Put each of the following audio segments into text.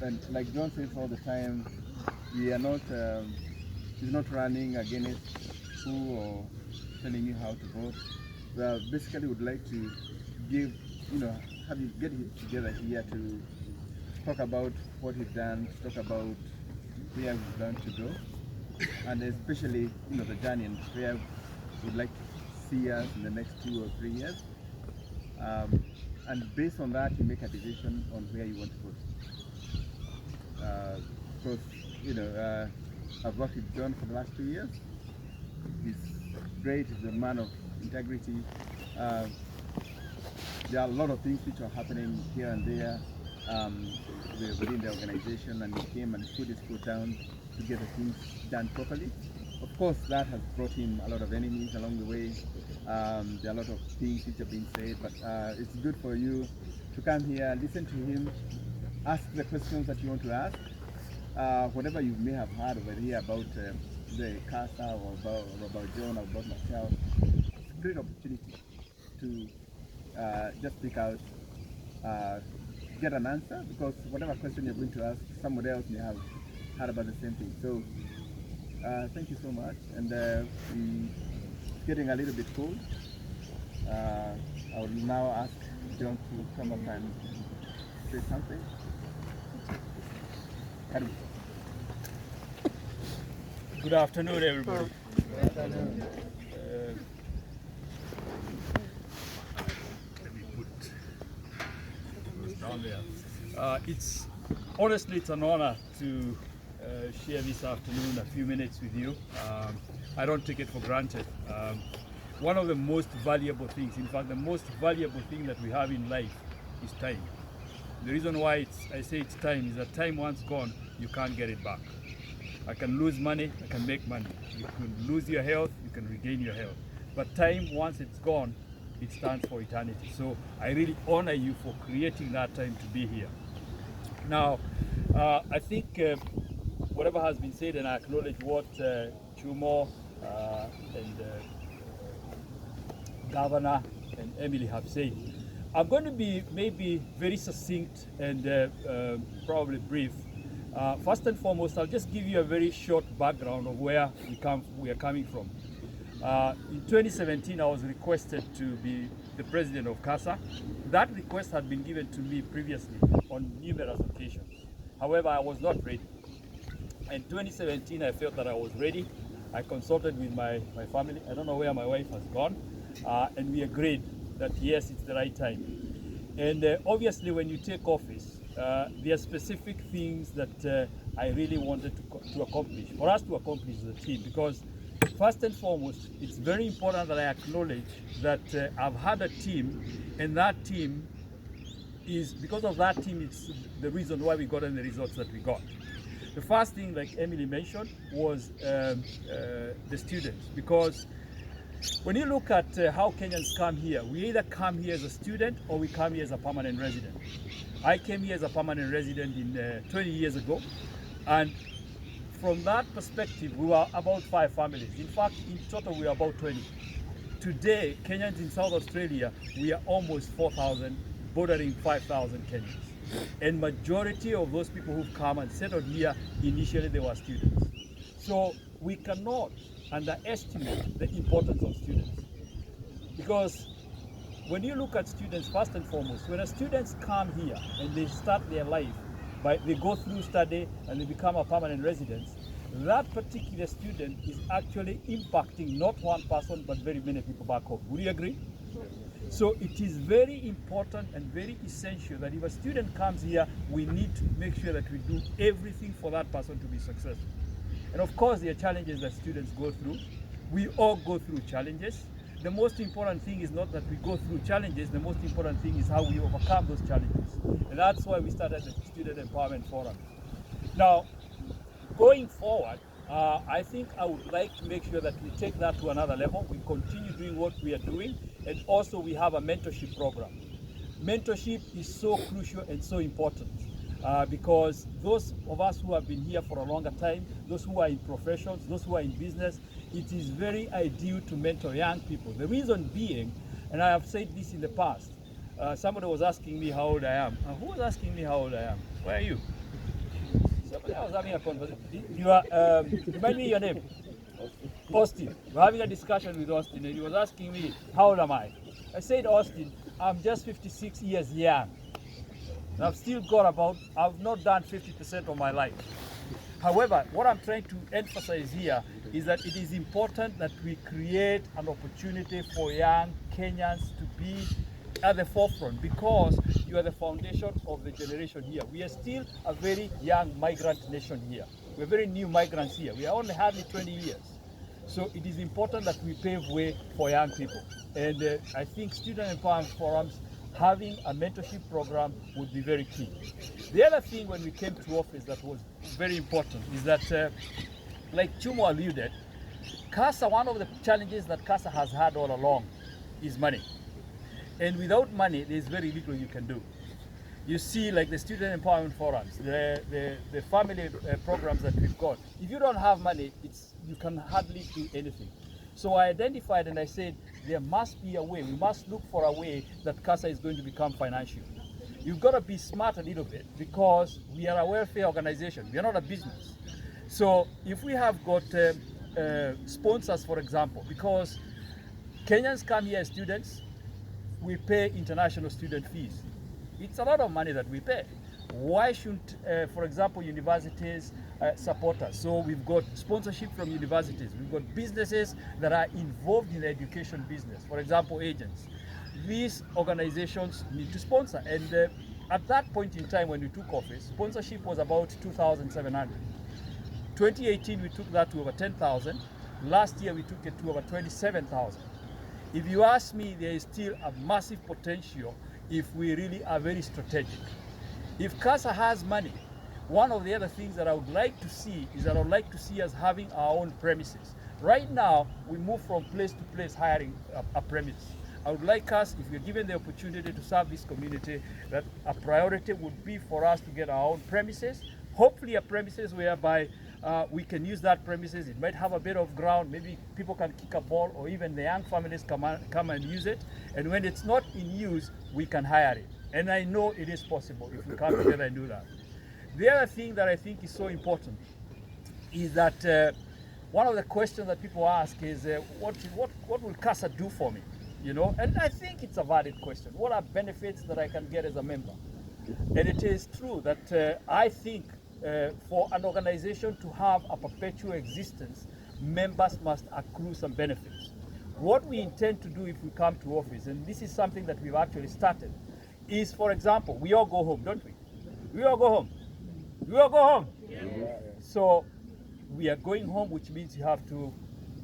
and like John says all the time, we are not, he's not running against who or telling you how to vote. Well, basically would like to give, have you get it together here to talk about what he's done, to talk about where we want to go, and especially, the journey and where we'd like to see us in the next 2 or 3 years. And based on that, you make a decision on where you want to go. Because, I've worked with John for the last 2 years. He's great, he's a man of integrity. There are a lot of things which are happening here and there within the organization, and he came and put his foot down to get the things done properly. Of course, that has brought him a lot of enemies along the way. There are a lot of things which have been said, but it's good for you to come here, listen to him, ask the questions that you want to ask. Whatever you may have heard over here about the CASA or about John or about myself, it's a great opportunity to just speak out, get an answer, because whatever question you're going to ask, somebody else may have heard about the same thing. So thank you so much. And it's getting a little bit cold. I will now ask John to come up and say something. Good afternoon, everybody. Good afternoon. Let me put those down there. Honestly, it's an honor to share this afternoon a few minutes with you. I don't take it for granted. One of the most valuable things, in fact, the most valuable thing that we have in life is time. The reason why I say it's time is that time once gone, you can't get it back. I can lose money, I can make money. You can lose your health, you can regain your health. But time, once it's gone, it stands for eternity. So I really honor you for creating that time to be here. Now, I think whatever has been said, and I acknowledge what Chumo and Governor and Emily have said. I'm going to be maybe very succinct and probably brief. First and foremost, I'll just give you a very short background of where we are coming from. In 2017, I was requested to be the president of CASA. That request had been given to me previously on numerous occasions. However, I was not ready. In 2017, I felt that I was ready. I consulted with my family. I don't know where my wife has gone. And we agreed that yes, it's the right time. And obviously, when you take office, there are specific things that I really wanted to accomplish, for us to accomplish as a team, because first and foremost, it's very important that I acknowledge that I've had a team, and that team is, because of that team, it's the reason why we got the results that we got. The first thing, like Emily mentioned, was the students, because when you look at how Kenyans come here, we either come here as a student or we come here as a permanent resident. I came here as a permanent resident in 20 years ago, and from that perspective, we were about 5 families. In fact, in total, we are about 20. Today, Kenyans in South Australia, we are almost 4,000, bordering 5,000 Kenyans. And majority of those people who've come and settled here, initially they were students. So we cannot underestimate the importance of students. Because when you look at students, first and foremost, when students come here and they start their life, they go through study and they become a permanent resident, that particular student is actually impacting not one person, but very many people back home. Would you agree? So it is very important and very essential that if a student comes here, we need to make sure that we do everything for that person to be successful. And of course, there are challenges that students go through. We all go through challenges. The most important thing is not that we go through challenges, the most important thing is how we overcome those challenges. And that's why we started the Student Empowerment Forum. Now, going forward, I think I would like to make sure that we take that to another level. We continue doing what we are doing, and also we have a mentorship program. Mentorship is so crucial and so important. Because those of us who have been here for a longer time, those who are in professions, those who are in business, it is very ideal to mentor young people. The reason being, and I have said this in the past, somebody was asking me how old I am. Who was asking me how old I am? Where are you? Somebody I was having a conversation. You are, remind me your name. Austin. We're having a discussion with Austin, and he was asking me, how old am I? I said, Austin, I'm just 56 years young. And I've not done 50% of my life. However, what I'm trying to emphasize here is that it is important that we create an opportunity for young Kenyans to be at the forefront, because you are the foundation of the generation here. We are still a very young migrant nation here. We're very new migrants here. We are only hardly 20 years. So it is important that we pave way for young people. And I think student empowerment forums having a mentorship program would be very key. The other thing when we came to office that was very important is that, like Chumo alluded, CASA, one of the challenges that CASA has had all along is money. And without money, there's very little you can do. You see, like the student empowerment forums, the family programs that we've got, if you don't have money, you can hardly do anything. So I identified and I said, there must be a way, we must look for a way that CASA is going to become financial. You've got to be smart a little bit, because we are a welfare organization, we are not a business. So if we have got sponsors, for example, because Kenyans come here as students, we pay international student fees. It's a lot of money that we pay. Why shouldn't, for example, universities support us? So we've got sponsorship from universities. We've got businesses that are involved in the education business. For example, agents. These organizations need to sponsor. And at that point in time when we took office, sponsorship was about 2,700. 2018, we took that to over 10,000. Last year, we took it to over 27,000. If you ask me, there is still a massive potential if we really are very strategic. If CASA has money, one of the other things that I would like to see is that I would like to see us having our own premises. Right now, we move from place to place hiring a premise. I would like us, if we're given the opportunity to serve this community, that a priority would be for us to get our own premises, hopefully a premises whereby we can use that premises. It might have a bit of ground, maybe people can kick a ball, or even the young families come and use it. And when it's not in use, we can hire it. And I know it is possible if we come together and do that. The other thing that I think is so important is that one of the questions that people ask is, what will CASA do for me? You know, and I think it's a valid question. What are benefits that I can get as a member? And it is true that I think for an organization to have a perpetual existence, members must accrue some benefits. What we intend to do if we come to office, and this is something that we've actually started, is, for example, we all go home, don't we? We all go home. We all go home. Yeah. So we are going home, which means you have to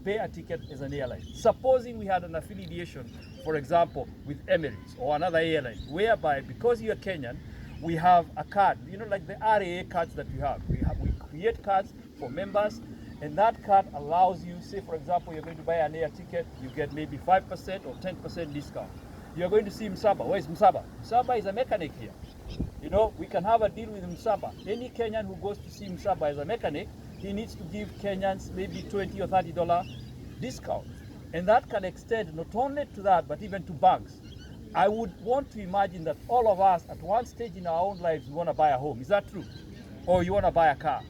pay a ticket as an airline. Supposing we had an affiliation, for example, with Emirates or another airline, whereby because you're Kenyan, we have a card, you know, like the RAA cards that we have. We create cards for members, and that card allows you, say for example, you're going to buy an air ticket, you get maybe 5% or 10% discount. You're going to see Msaba. Where is Msaba? Msaba is a mechanic here. You know, we can have a deal with Msaba. Any Kenyan who goes to see Msaba as a mechanic, he needs to give Kenyans maybe $20 or $30 discount. And that can extend not only to that, but even to banks. I would want to imagine that all of us at one stage in our own lives, we want to buy a home. Is that true? Or you want to buy a car?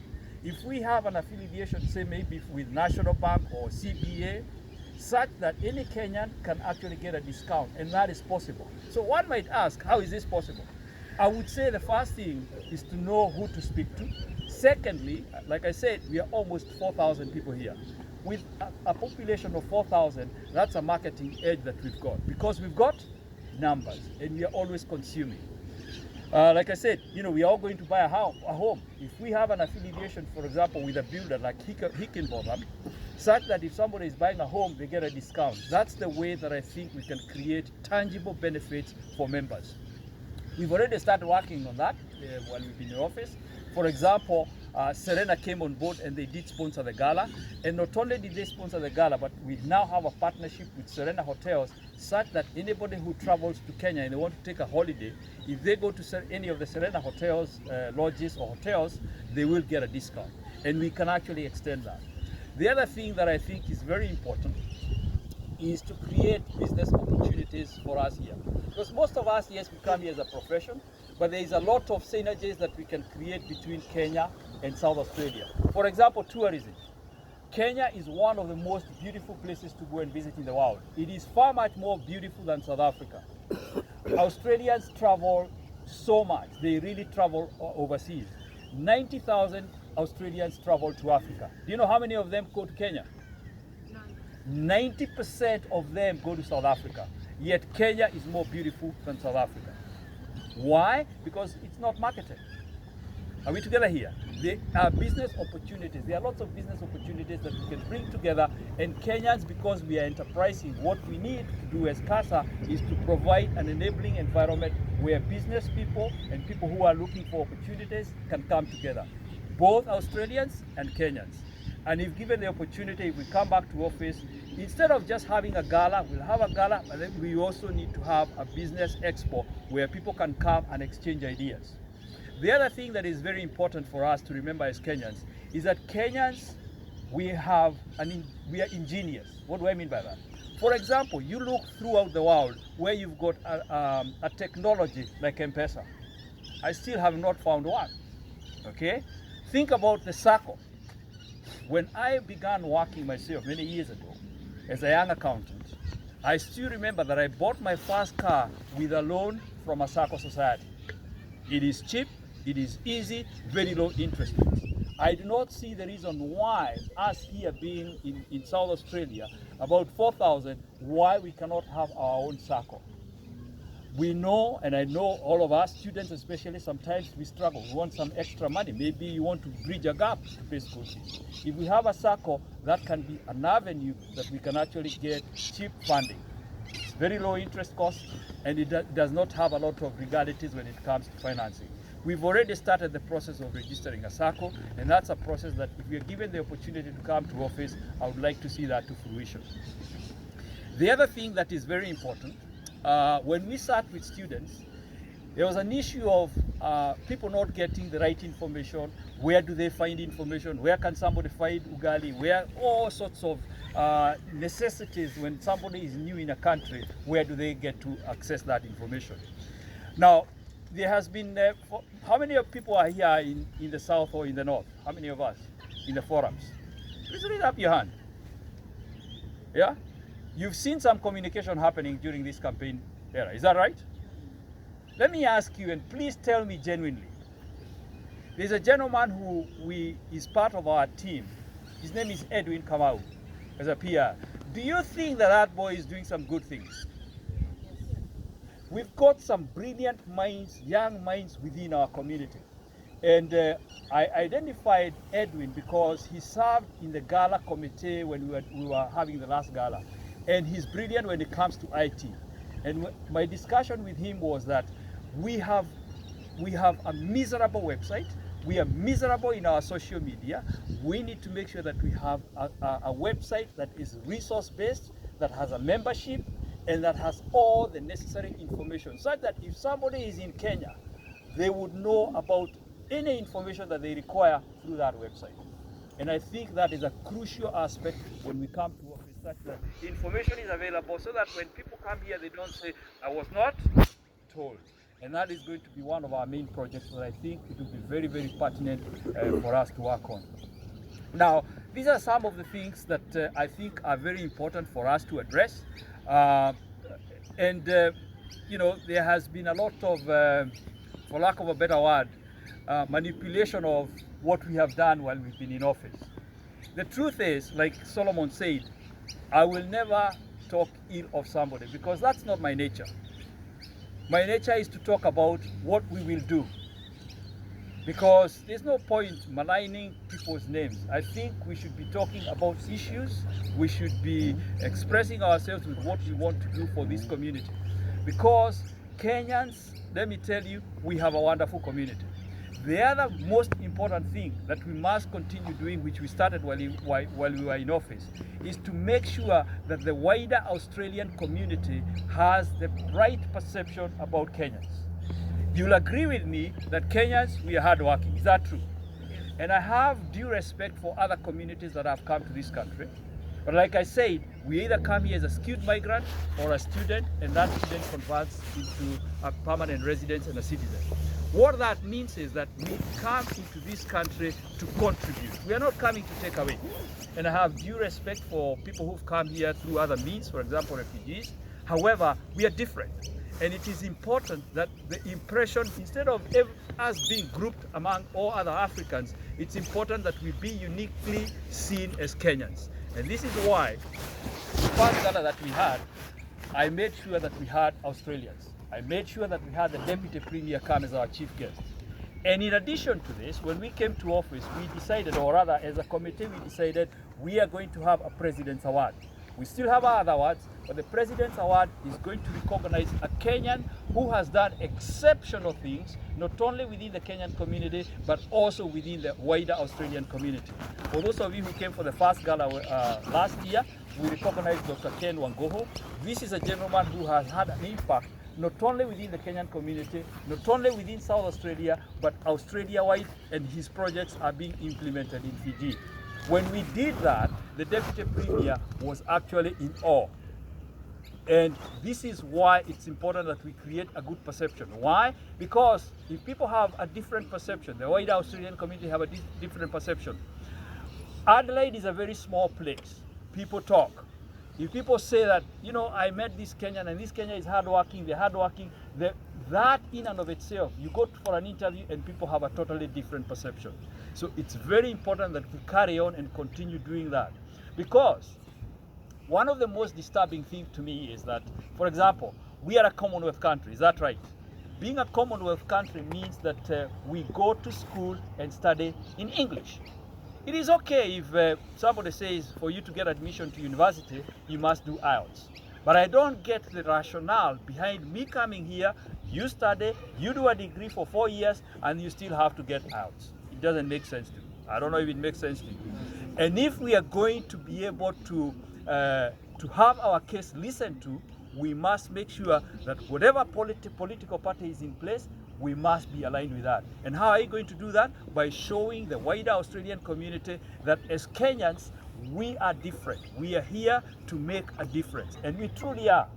If we have an affiliation, say maybe with National Bank or CBA, such that any Kenyan can actually get a discount, and that is possible. So one might ask, how is this possible? I would say the first thing is to know who to speak to. Secondly, like I said, we are almost 4,000 people here. With a population of 4,000, that's a marketing edge that we've got, because we've got numbers and we are always consuming. Like I said, you know, we are all going to buy a home. If we have an affiliation, for example, with a builder like Hickenbotham, such that if somebody is buying a home, they get a discount. That's the way that I think we can create tangible benefits for members. We've already started working on that while we've been in office. For example, Serena came on board and they did sponsor the gala. And not only did they sponsor the gala, but we now have a partnership with Serena Hotels, such that anybody who travels to Kenya and they want to take a holiday, if they go to any of the Serena Hotels, lodges or hotels, they will get a discount. And we can actually extend that. The other thing that I think is very important is to create business opportunities for us here. Because most of us, yes, we come here as a profession, but there is a lot of synergies that we can create between Kenya and South Australia. For example, tourism. Kenya is one of the most beautiful places to go and visit in the world. It is far much more beautiful than South Africa. Australians travel so much. They really travel overseas. 90,000 Australians travel to Africa. Do you know how many of them go to Kenya? 90% of them go to South Africa. Yet Kenya is more beautiful than South Africa. Why? Because it's not marketed. Are we together here? There are business opportunities. There are lots of business opportunities that we can bring together. And Kenyans, because we are enterprising, what we need to do as CASA is to provide an enabling environment where business people and people who are looking for opportunities can come together, both Australians and Kenyans. And if given the opportunity, if we come back to office, instead of just having a gala, we'll have a gala, but then we also need to have a business expo where people can come and exchange ideas. The other thing that is very important for us to remember as Kenyans is that Kenyans, we are ingenious. What do I mean by that? For example, you look throughout the world where you've got a technology like M-Pesa. I still have not found one, okay? Think about the SACCO. When I began working myself many years ago as a young accountant, I still remember that I bought my first car with a loan from a SACCO society. It is cheap, it is easy, very low interest rates. I do not see the reason why, us here being in South Australia, about 4,000, why we cannot have our own SACCO. We know, and I know all of us, students especially, sometimes we struggle. We want some extra money. Maybe you want to bridge a gap to pay school fees. If we have a SACCO, that can be an avenue that we can actually get cheap funding. It's very low interest cost, and it does not have a lot of legalities when it comes to financing. We've already started the process of registering a SACCO, and that's a process that if we are given the opportunity to come to office, I would like to see that to fruition. The other thing that is very important, when we sat with students, there was an issue of people not getting the right information. Where do they find information? Where can somebody find ugali? Where all sorts of necessities when somebody is new in a country, where do they get to access that information? Now, there has been, how many of people are here in the south or in the north? How many of us in the forums? Please raise up your hand. Yeah? You've seen some communication happening during this campaign era, is that right? Let me ask you, and please tell me genuinely. There's a gentleman who is part of our team. His name is Edwin Kamau, as a PR. Do you think that boy is doing some good things? We've got some brilliant minds, young minds within our community. And I identified Edwin because he served in the gala committee when we were having the last gala. And he's brilliant when it comes to IT. And my discussion with him was that we have a miserable website. We are miserable in our social media. We need to make sure that we have a website that is resource-based, that has a membership, and that has all the necessary information, such that if somebody is in Kenya, they would know about any information that they require through that website. And I think that is a crucial aspect when we come to office, such that information is available so that when people come here, they don't say, I was not told. And that is going to be one of our main projects that I think it will be very, very pertinent for us to work on. Now, these are some of the things that I think are very important for us to address. You know, there has been a lot of, for lack of a better word, manipulation of what we have done while we've been in office. The truth is, like Solomon said, I will never talk ill of somebody because that's not my nature. My nature is to talk about what we will do, because there's no point maligning people's names. I think we should be talking about issues. We should be expressing ourselves with what we want to do for this community, because Kenyans, let me tell you, we have a wonderful community. The other most important thing that we must continue doing, which we started while we were in office, is to make sure that the wider Australian community has the right perception about Kenyans. You'll agree with me that Kenyans, we are hardworking. Is that true? And I have due respect for other communities that have come to this country. But like I said, we either come here as a skilled migrant or a student, and that student converts into a permanent resident and a citizen. What that means is that we come into this country to contribute. We are not coming to take away. And I have due respect for people who've come here through other means, for example, refugees. However, we are different. And it is important that the impression, instead of us being grouped among all other Africans, it's important that we be uniquely seen as Kenyans. And this is why the first gala that we had, I made sure that we had Australians. I made sure that we had the Deputy Premier come as our chief guest. And in addition to this, when we came to office, we decided, or rather as a committee, we decided we are going to have a President's Award. We still have our other awards, but the President's Award is going to recognize a Kenyan who has done exceptional things, not only within the Kenyan community, but also within the wider Australian community. For those of you who came for the first gala last year, we recognized Dr. Ken Wangoho. This is a gentleman who has had an impact not only within the Kenyan community, not only within South Australia, but Australia-wide, and his projects are being implemented in Fiji. When we did that, the Deputy Premier was actually in awe. And this is why it's important that we create a good perception. Why? Because if people have a different perception, the wider Australian community have a different perception. Adelaide is a very small place. People talk. If people say that, you know, I met this Kenyan and this Kenyan is hardworking, they're hardworking, that in and of itself, you go for an interview and people have a totally different perception. So it's very important that we carry on and continue doing that. Because one of the most disturbing things to me is that, for example, we are a Commonwealth country, is that right? Being a Commonwealth country means that we go to school and study in English. It is okay if somebody says for you to get admission to university, you must do IELTS. But I don't get the rationale behind me coming here, you study, you do a degree for 4 years, and you still have to get IELTS. It doesn't make sense to me. I don't know if it makes sense to you. And if we are going to be able to have our case listened to, we must make sure that whatever political party is in place, we must be aligned with that. And how are you going to do that? By showing the wider Australian community that as Kenyans, we are different. We are here to make a difference, and we truly are.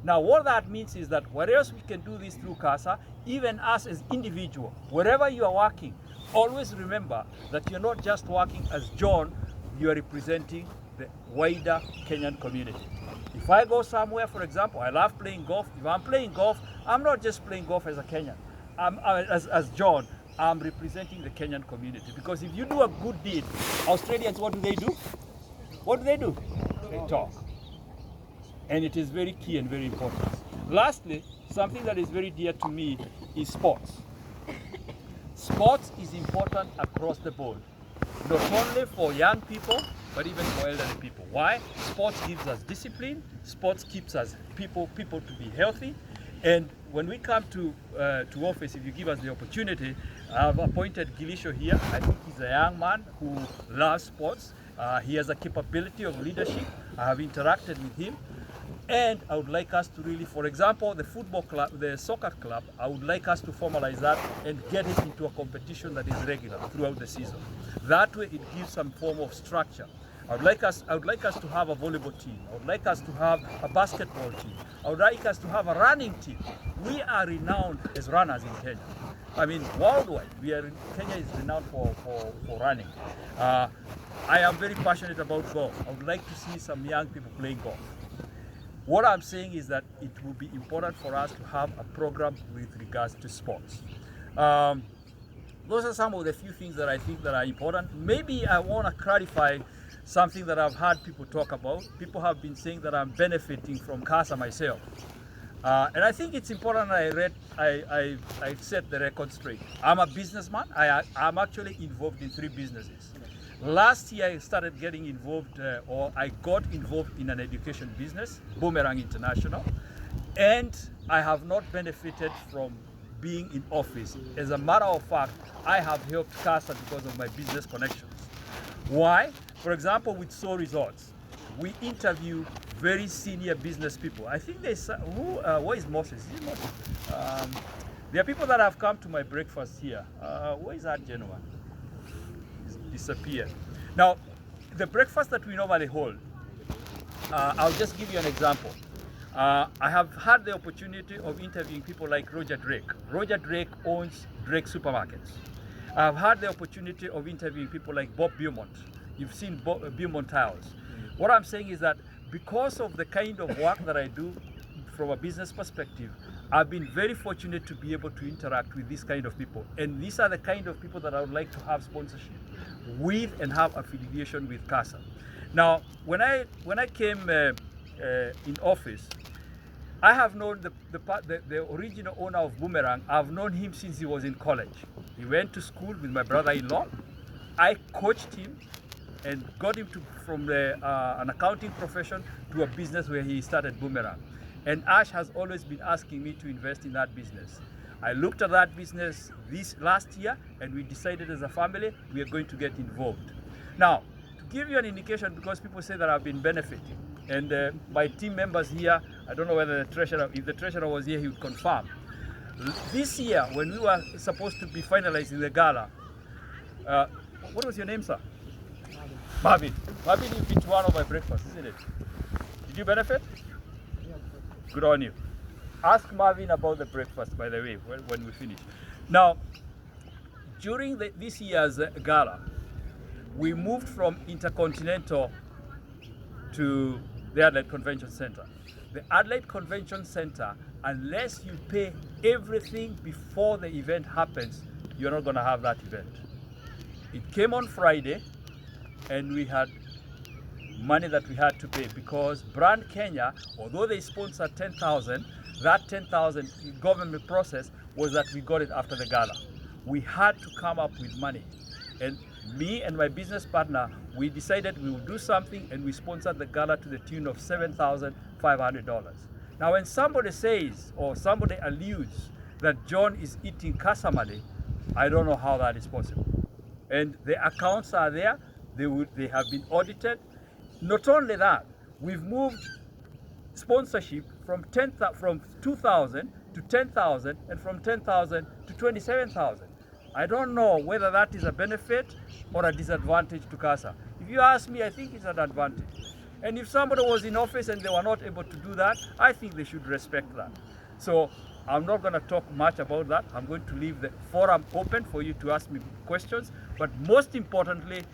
Now, what that means is that whereas we can do this through CASA, even us as individuals, wherever you are working, always remember that you're not just working as John, you are representing the wider Kenyan community. If I go somewhere, for example, I love playing golf. If I'm playing golf, I'm not just playing golf as a Kenyan. As John, I'm representing the Kenyan community. Because if you do a good deed, Australians, what do they do? What do they do? They talk. And it is very key and very important. Lastly, something that is very dear to me is sports. Sports is important across the board, not only for young people, but even for elderly people. Why? Sports gives us discipline. Sports keeps us people to be healthy. And when we come to office, if you give us the opportunity, I've appointed Gilisho here. I think he's a young man who loves sports. He has a capability of leadership. I have interacted with him. And I would like us to really, for example, the football club, the soccer club, I would like us to formalize that and get it into a competition that is regular throughout the season. That way it gives some form of structure. I would like us to have a volleyball team. I would like us to have a basketball team. I would like us to have a running team. We are renowned as runners in Kenya. I mean, worldwide, Kenya is renowned for running. I am very passionate about golf. I would like to see some young people playing golf. What I'm saying is that it will be important for us to have a program with regards to sports. Those are some of the few things that I think that are important. Maybe I want to clarify something that I've heard people talk about. People have been saying that I'm benefiting from CASA myself. And I think it's important I set the record straight. I'm a businessman. I'm actually involved in 3 businesses. Last year I started getting involved, or I got involved in an education business, Boomerang International, and I have not benefited from being in office. As a matter of fact, I have helped CASA because of my business connections. Why? For example, with Soul Resorts, we interview very senior business people. I think there's, where is Moses? Is it Moses? There are people that have come to my breakfast here. Where is that gentleman? Disappeared. Now, the breakfast that we normally hold, I'll just give you an example. I have had the opportunity of interviewing people like Roger Drake. Roger Drake owns Drake supermarkets. I've had the opportunity of interviewing people like Bob Beaumont. You've seen Beaumont Tiles. What I'm saying is that because of the kind of work that I do from a business perspective, I've been very fortunate to be able to interact with this kind of people. And these are the kind of people that I would like to have sponsorship with and have affiliation with CASA. Now, when I came in office, I have known the original owner of Boomerang. I've known him since he was in college. He went to school with my brother-in-law. I coached him and got him from an accounting profession to a business where he started Boomerang. And Ash has always been asking me to invest in that business. I looked at that business this last year and we decided as a family we are going to get involved. Now, to give you an indication, because people say that I've been benefiting, and my team members here, I don't know whether the treasurer, if the treasurer was here, he would confirm. This year, when we were supposed to be finalizing the gala, what was your name, sir? Marvin. Marvin, you've been to one of my breakfasts, isn't it? Did you benefit? Good on you. Ask Marvin about the breakfast, by the way, when we finish. Now, during this year's gala, we moved from Intercontinental to the Adelaide Convention Center. The Adelaide Convention Center, unless you pay everything before the event happens, you're not going to have that event. It came on Friday, and we had money that we had to pay because Brand Kenya, although they sponsored 10,000, that 10,000 government process was that we got it after the gala. We had to come up with money. And me and my business partner, we decided we would do something, and we sponsored the gala to the tune of $7,500. Now, when somebody says or somebody alludes that John is eating CASA money, I don't know how that is possible. And the accounts are there. They have been audited. Not only that, we've moved sponsorship from 2,000 to 10,000 and from 10,000 to 27,000. I don't know whether that is a benefit or a disadvantage to CASA. If you ask me, I think it's an advantage. And if somebody was in office and they were not able to do that, I think they should respect that. So I'm not going to talk much about that. I'm going to leave the forum open for you to ask me questions. But most importantly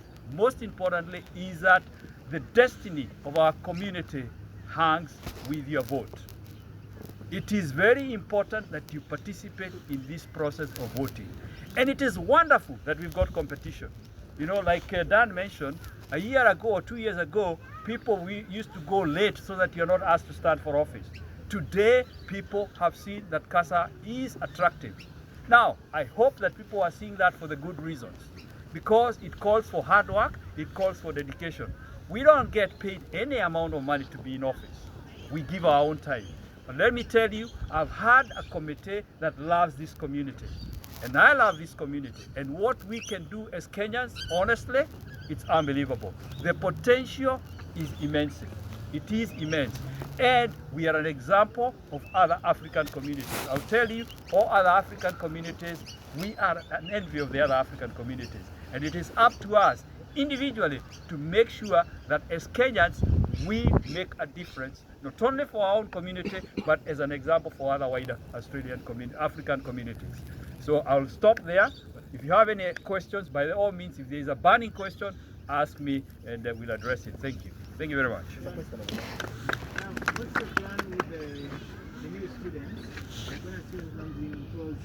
is that the destiny of our community hangs with your vote. It is very important that you participate in this process of voting. And it is wonderful that we've got competition. You know, like Dan mentioned, a year ago or 2 years ago, we used to go late so that you're not asked to stand for office. Today, people have seen that CASA is attractive. Now, I hope that people are seeing that for the good reasons, because it calls for hard work, it calls for dedication. We don't get paid any amount of money to be in office. We give our own time. But let me tell you, I've had a committee that loves this community. And I love this community. And what we can do as Kenyans, honestly, it's unbelievable. The potential is immense. It is immense. And we are an example of other African communities. I'll tell you, all other African communities, we are an envy of the other African communities. And it is up to us individually to make sure that as Kenyans, we make a difference, not only for our own community, but as an example for other wider African communities. So I'll stop there. If you have any questions, by all means, if there is a burning question, ask me and we'll address it. Thank you. Thank you very much. What's your plan with the new students? Because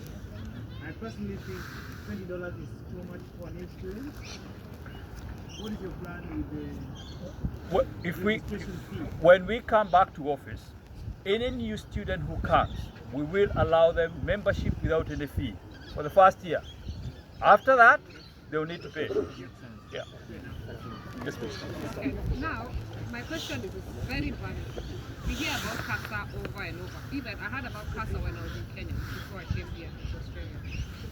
I personally think $20 is too much for a new student. What is your plan with the when we come back to office, any new student who comes, we will allow them membership without any fee for the first year. After that, they will need to pay. Yeah. Yes, please. Okay. Now, my question is very valid. We hear about CASA over and over. Even I heard about CASA when I was in Kenya before I came here to Australia.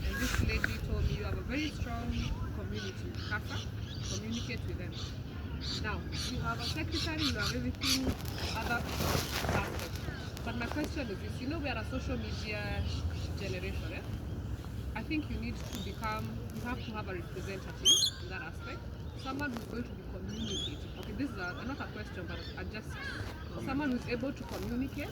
And this lady told me you have a very strong community, CASA. Communicate with them. Now, you have a secretary, you have everything, other aspects. But my question is this, you know we are a social media generation, eh? I think you have to have a representative in that aspect. Someone who's going to be communicating. Okay, this is not a question, but someone who's able to communicate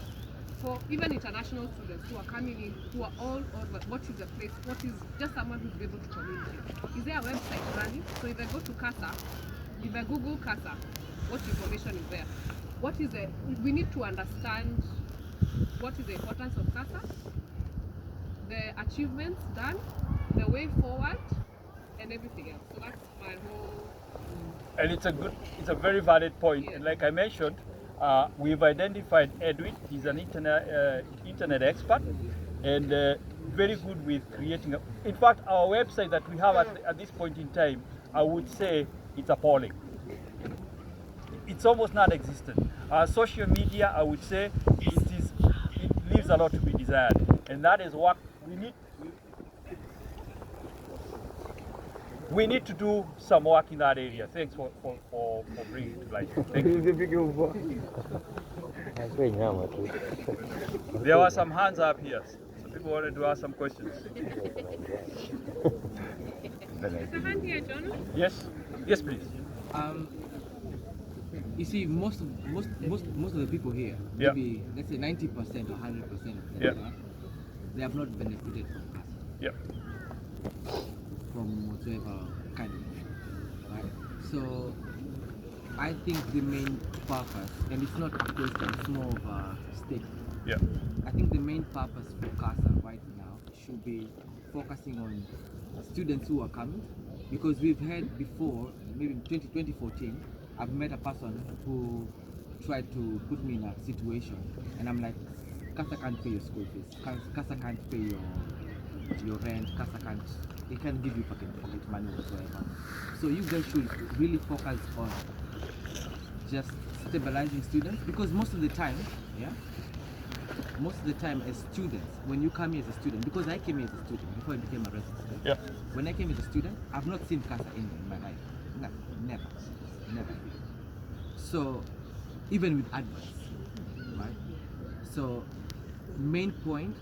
for even international students who are coming in, who are all over, what is the place, what is just someone who's able to communicate. Is there a website running? So if I go to CASA, if I Google CASA, what information is there? What is the, we need to understand what is the importance of CASA, the achievements done, the way forward, and everything else. So that's my whole. And it's a very valid point. Yes. And like I mentioned, we've identified Edwin. He's an internet expert and very good with creating. In fact, our website that we have at this point in time, I would say it's appalling. It's almost non-existent. Our social media, I would say, it leaves a lot to be desired, and that is what we need. We need to do some work in that area. Thanks for bringing it to light. Thank you. There were some hands up here. So people wanted to ask some questions. There's a hand here, John. Yes? Yes, please. You see, most of the people here, Yeah. maybe let's say 90% or 100% of them, Yeah. they have not benefited from CASA, Yeah. from whatever kind of thing, right? So I think the main purpose, and it's not a question, it's more of a statement. Yeah. I think the main purpose for CASA right now should be focusing on students who are coming, because we've had before, maybe in 2014, I've met a person who tried to put me in a situation, and I'm like, CASA can't pay your school fees, CASA can't pay your rent, CASA can't, they can't give you pocket money whatsoever. So you guys should really focus on just stabilizing students, because most of the time, as students, when you come here as a student, because I came here as a student before I became a resident, Yeah. when I came as a student, I've not seen CASA in my life. No, never. So, even with adverts, right? So, main point,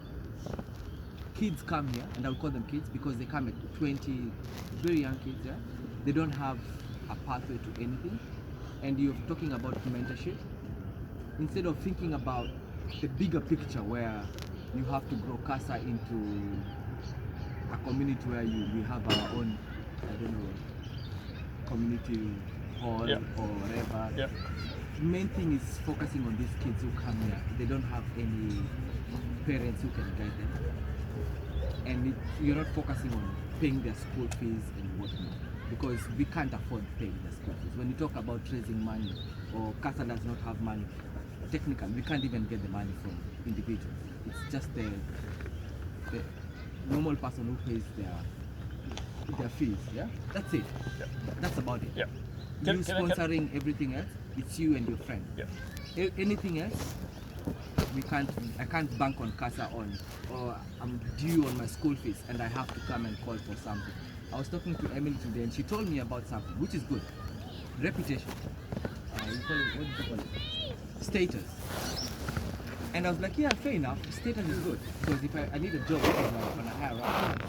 kids come here, and I'll call them kids because they come at 20, very young kids, yeah? They don't have a pathway to anything, and you're talking about mentorship. Instead of thinking about the bigger picture where you have to grow CASA into a community where we have our own, I don't know, community hall Yeah. or whatever. Yeah. Main thing is focusing on these kids who come here. They don't have any parents who can guide them, and you're not focusing on paying their school fees and whatnot, because we can't afford paying their school fees. When you talk about raising money, or CASA does not have money, technically we can't even get the money from individuals. It's just the normal person who pays their fees. Yeah, that's it. Yeah. That's about it. Yeah. You sponsoring everything else, it's you and your friend. Yeah. Anything else, I can't bank on CASA or I'm due on my school fees and I have to come and call for something. I was talking to Emily today and she told me about something, which is good. Reputation. You call it, what do you call it? Status. And I was like, yeah, fair enough. Status is good, because if I need a job on a higher rank,